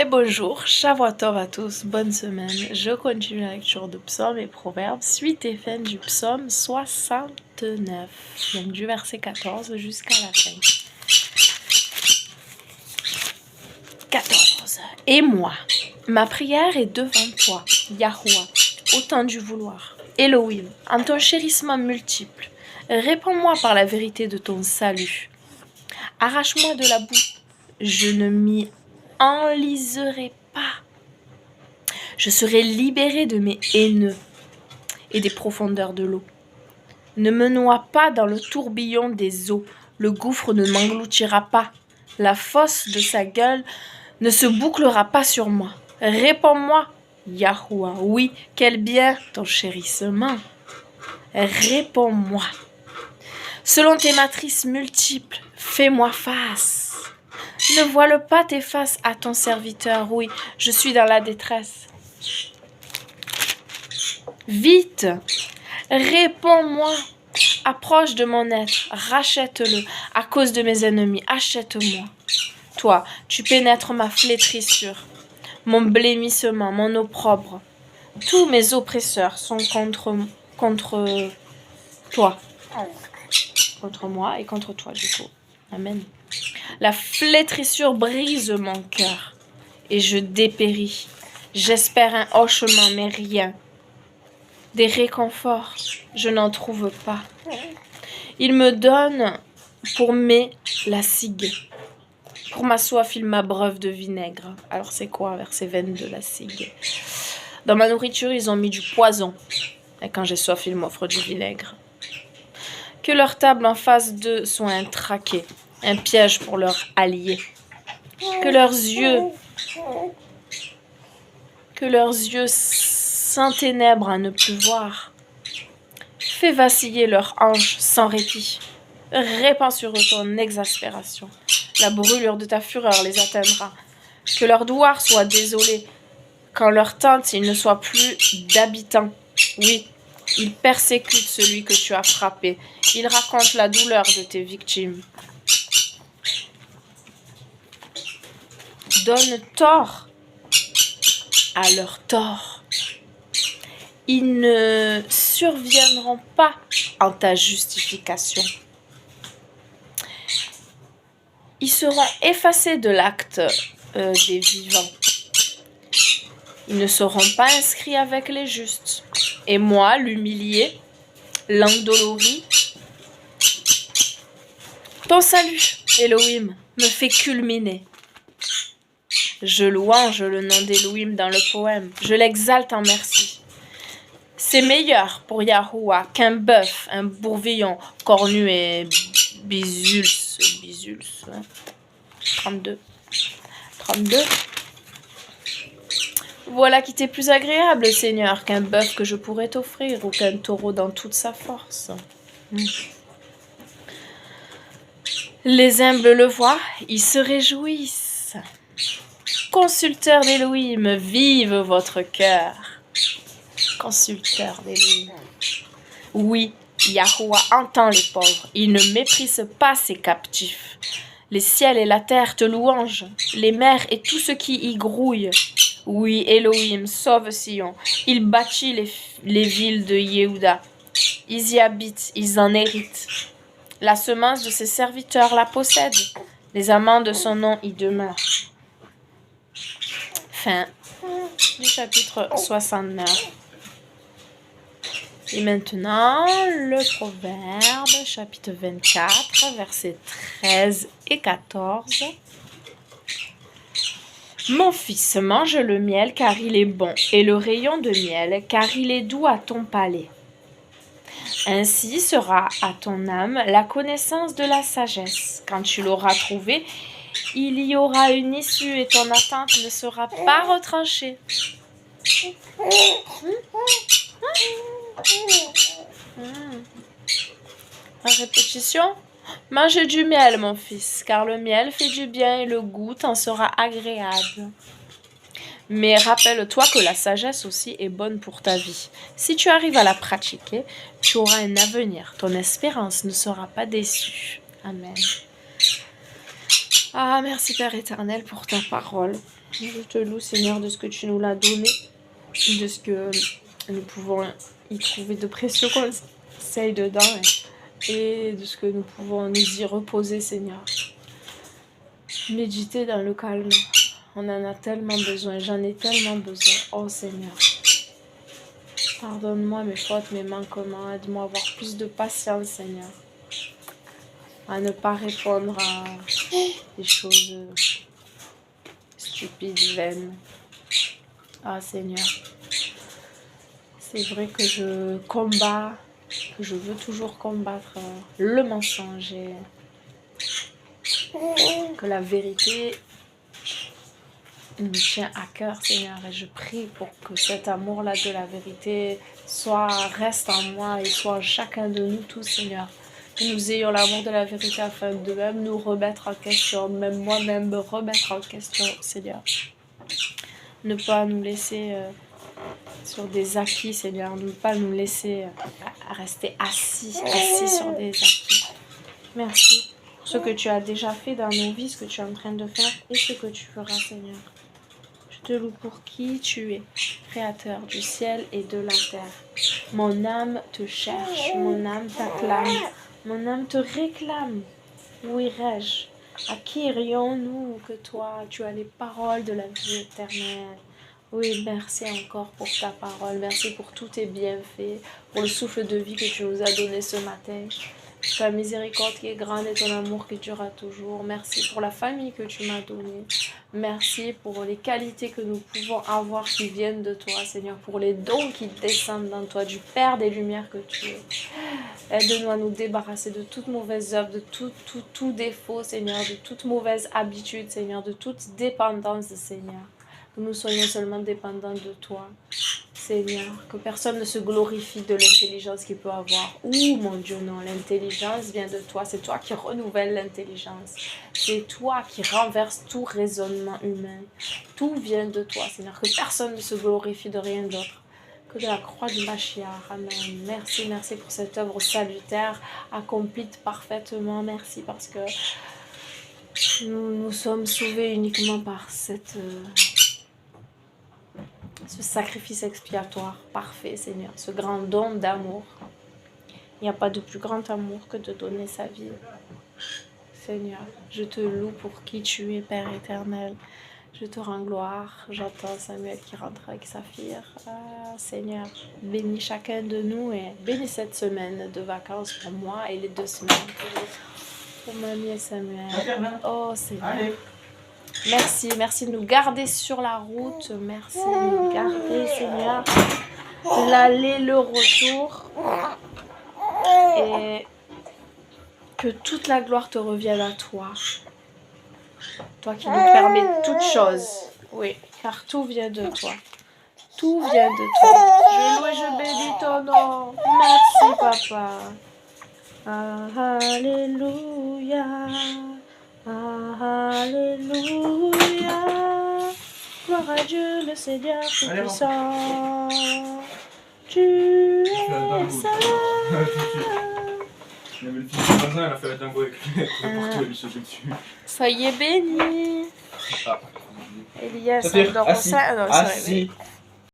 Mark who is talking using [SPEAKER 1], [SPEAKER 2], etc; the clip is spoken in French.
[SPEAKER 1] Et bonjour, Shavuot à tous, bonne semaine. Je continue la lecture de Psaumes et Proverbes, suite et fin du Psaume 69, donc du verset 14 jusqu'à la fin. 14. Et moi, ma prière est devant toi, Yahuwah, au temps du vouloir. Elohim, en ton chérissement multiple, réponds-moi par la vérité de ton salut. Arrache-moi de la boue, je ne m'y enliserai pas. Je serai libéré de mes haineux et des profondeurs de l'eau. Ne me noie pas dans le tourbillon des eaux, le gouffre ne m'engloutira pas. La fosse de sa gueule ne se bouclera pas sur moi. Réponds-moi, Yahuwah, oui, quel bien ton chérissement. Réponds-moi. Selon tes matrices multiples, fais-moi face. Ne voile pas tes faces à ton serviteur, oui, je suis dans la détresse. Vite, réponds-moi, approche de mon être, rachète-le, à cause de mes ennemis, achète-moi. Toi, tu pénètres ma flétrissure, mon blêmissement, mon opprobre. Tous mes oppresseurs sont contre toi, contre moi et contre toi, du coup. Amen. La flétrissure brise mon cœur et je dépéris. J'espère un hochement, mais rien. Des réconforts, je n'en trouve pas. Il me donne pour mes la cigue. Pour ma soif, il m'abreuve de vinaigre. Alors c'est quoi, verset 22, la cigue? Dans ma nourriture, ils ont mis du poison. Et quand j'ai soif, ils m'offrent du vinaigre. Que leur table en face d'eux soit un traquet, un piège pour leurs alliés. Que leurs yeux s'enténèbrent à ne plus voir. Fais vaciller leurs hanches sans répit. Répands sur eux ton exaspération. La brûlure de ta fureur les atteindra. Que leurs douars soient désolés. Qu'en leur tente, il ne soit plus d'habitants. Oui, ils persécutent celui que tu as frappé. Ils racontent la douleur de tes victimes. Donne tort à leur tort. Ils ne surviendront pas en ta justification. Ils seront effacés de l'acte des vivants. Ils ne seront pas inscrits avec les justes. Et moi, l'humilié, l'endolori, ton salut, Elohim, me fait culminer. Je louange le nom d'Elohim dans le poème. Je l'exalte en merci. C'est meilleur pour Yahuwah qu'un bœuf, un bourvillon, cornu et bisulce. 32. Voilà qui t'est plus agréable, Seigneur, qu'un bœuf que je pourrais t'offrir ou qu'un taureau dans toute sa force. Les humbles le voient, ils se réjouissent. Consulteurs d'Elohim, vive votre cœur. Consulteurs d'Elohim. Oui, Yahuwah entend les pauvres, il ne méprise pas ses captifs. Les ciels et la terre te louangent, les mers et tout ce qui y grouille. Oui, Elohim sauve Sion, il bâtit les villes de Yehuda. Ils y habitent, ils en héritent. La semence de ses serviteurs la possède, les amants de son nom y demeurent. Fin du chapitre 69. Et maintenant, le Proverbe, chapitre 24, versets 13 et 14. Mon fils, mange le miel car il est bon, et le rayon de miel car il est doux à ton palais. Ainsi sera à ton âme la connaissance de la sagesse. Quand tu l'auras trouvée, il y aura une issue et ton attente ne sera pas retranchée. En répétition, mange du miel, mon fils, car le miel fait du bien et le goût t'en sera agréable. Mais rappelle-toi que la sagesse aussi est bonne pour ta vie. Si tu arrives à la pratiquer, tu auras un avenir. Ton espérance ne sera pas déçue. Amen. Ah, merci Père éternel pour ta parole. Je te loue Seigneur de ce que tu nous l'as donné, de ce que nous pouvons y trouver de précieux conseils dedans et de ce que nous pouvons nous y reposer Seigneur. Méditer dans le calme, on en a tellement besoin, j'en ai tellement besoin. Oh Seigneur, pardonne-moi mes fautes, mes manquements, aide-moi à avoir plus de patience Seigneur, à ne pas répondre à des choses stupides, vaines. Ah Seigneur, c'est vrai que je combats, que je veux toujours combattre le mensonge et que la vérité me tient à cœur Seigneur, et je prie pour que cet amour-là de la vérité reste en moi et soit en chacun de nous tous Seigneur. Que nous ayons l'amour de la vérité afin de même nous remettre en question, même moi-même me remettre en question Seigneur. Ne pas nous laisser sur des acquis Seigneur, ne pas nous laisser rester assis sur des acquis. Merci pour ce que tu as déjà fait dans nos vies, ce que tu es en train de faire et ce que tu feras Seigneur. Je te loue pour qui tu es, créateur du ciel et de la terre. Mon âme te cherche, mon âme t'acclame, mon âme te réclame. Où irais-je? À qui irions-nous que toi? Tu as les paroles de la vie éternelle. Oui, merci encore pour ta parole. Merci pour tous tes bienfaits, pour le souffle de vie que tu nous as donné ce matin. Ta miséricorde qui est grande et ton amour qui durera toujours. Merci pour la famille que tu m'as donnée. Merci pour les qualités que nous pouvons avoir qui viennent de toi, Seigneur. Pour les dons qui descendent dans toi, du Père des Lumières que tu es. Aide-nous à nous débarrasser de toute mauvaise œuvre, de tout défaut, Seigneur, de toute mauvaise habitude, Seigneur, de toute dépendance, Seigneur. Que nous soyons seulement dépendants de toi, Seigneur. Que personne ne se glorifie de l'intelligence qu'il peut avoir. Ouh, mon Dieu, non, l'intelligence vient de toi. C'est toi qui renouvelle l'intelligence. C'est toi qui renverse tout raisonnement humain. Tout vient de toi, Seigneur. Que personne ne se glorifie de rien d'autre que de la croix du Mashiach. Amen. Merci, merci pour cette œuvre salutaire, accomplie parfaitement. Merci parce que nous sommes sauvés uniquement par ce sacrifice expiatoire parfait, Seigneur, ce grand don d'amour. Il n'y a pas de plus grand amour que de donner sa vie. Seigneur, je te loue pour qui tu es, Père éternel. Je te rends gloire. J'entends Samuel qui rentre avec Saphir. Ah, Seigneur, bénis chacun de nous et bénis cette semaine de vacances pour moi et les 2 semaines pour mamie et Samuel. Oh, Seigneur. Merci, merci de nous garder sur la route. Merci de nous garder, Seigneur. L'aller, le retour. Et que toute la gloire te revienne à toi. Toi qui nous permets toutes choses. Oui, car tout vient de toi. Tout vient de toi. Je loue et je bénis ton nom. Merci, Papa. Ah, alléluia. Ah, alléluia. Gloire à Dieu, le Seigneur tout-puissant. Tu es saint.
[SPEAKER 2] Il y avait le fils du voisin, elle a fait la dingo avec n'importe où, elle lui sautait dessus.
[SPEAKER 1] Soyez bénis.
[SPEAKER 2] Ah.
[SPEAKER 1] Elias
[SPEAKER 2] Saphir,
[SPEAKER 1] dort au
[SPEAKER 2] assis.
[SPEAKER 1] sein. Non,
[SPEAKER 2] Assis.